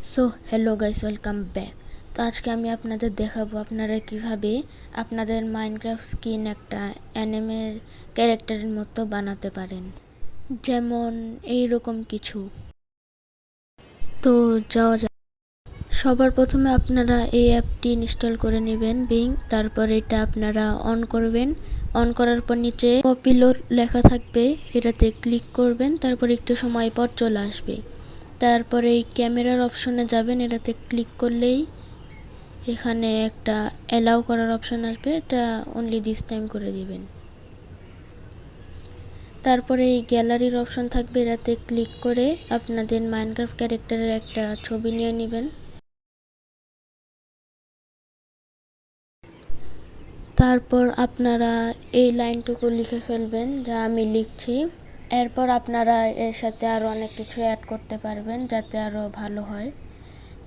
So hello guys, welcome back. তো আজকে আমি আপনাদের দেখাবো আপনারা কিভাবে আপনাদের মাইনক্রাফট স্কিন একটা অ্যানিমের ক্যারেক্টারের মতো বানাতে পারেন, যেমন এইরকম কিছু। তো যাওয়া যাক। সবার প্রথমে আপনারা এই অ্যাপটি ইনস্টল করে নেবেন, বিং। তারপর এটা আপনারা অন করবেন। অন করার পর নিচে কপিলোড লেখা থাকবে, এটাতে ক্লিক করবেন। তারপর একটু সময় পর চলে আসবে। তারপরে এই ক্যামেরার অপশনে যাবেন, এটাতে ক্লিক করলেই এখানে একটা অ্যালাউ করার অপশন আসবে, এটা অনলি দিস টাইম করে দিবেন। তারপরে এই গ্যালারির অপশন থাকবে, এটাতে ক্লিক করে আপনাদের মাইনক্রাফট ক্যারেক্টারের একটা ছবি নিয়ে নেবেন। তারপর আপনারা এই লাইনটুকু লিখে ফেলবেন যা আমি লিখছি। এরপর আপনারা এর সাথে আরও অনেক কিছু অ্যাড করতে পারবেন যাতে আরও ভালো হয়।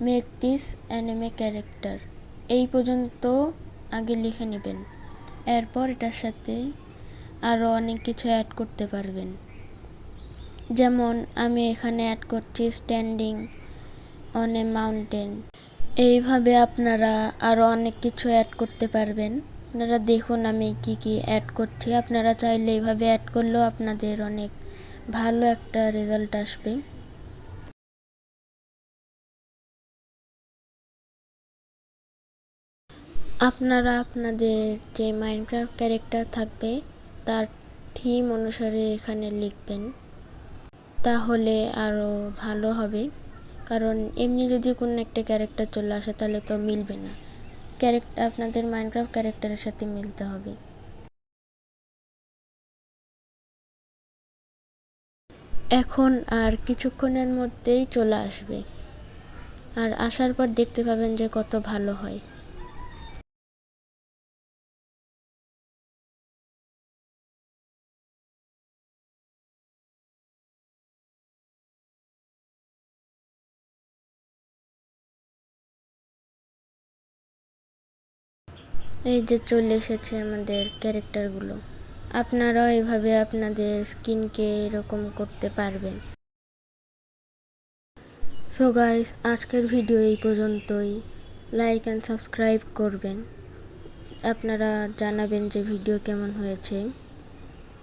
মেক দিস অ্যানিমে ক্যারেক্টার, এই পর্যন্ত আগে লিখে নেবেন। এরপর এটার সাথে আরও অনেক কিছু অ্যাড করতে পারবেন, যেমন আমি এখানে অ্যাড করছি স্ট্যান্ডিং অন এ মাউন্টেন। এইভাবে আপনারা আরও অনেক কিছু অ্যাড করতে পারবেন। আপনারা দেখুন আমি কি কি অ্যাড করছি। আপনারা চাইলে এইভাবে অ্যাড করলেও আপনাদের অনেক ভালো একটা রেজাল্ট আসবে। আপনারা আপনাদের যে মাইনক্রাফট ক্যারেক্টার থাকবে তার থিম অনুসারে এখানে লিখবেন, তাহলে আরও ভালো হবে। কারণ এমনি যদি কোনো একটা ক্যারেক্টার চলে আসে তাহলে তো মিলবে না, ক্যারেক্টার আপনাদের মাইনক্রাফট ক্যারেক্টারের সাথে মিলতে হবে। এখন আর কিছুক্ষণের মধ্যেই চলে আসবে, আর আসার পর দেখতে পাবেন যে কত ভালো হয়। এই যে চলে এসেছে আমাদের ক্যারেক্টারগুলো। আপনারাও এভাবে আপনাদের স্কিনকে এরকম করতে পারবেন। সো গাইস, আজকের ভিডিও এই পর্যন্তই। লাইক অ্যান্ড সাবস্ক্রাইব করবেন। আপনারা জানাবেন যে ভিডিও কেমন হয়েছে।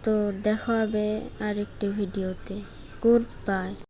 তো দেখা হবে আরেকটি ভিডিওতে। Good bye.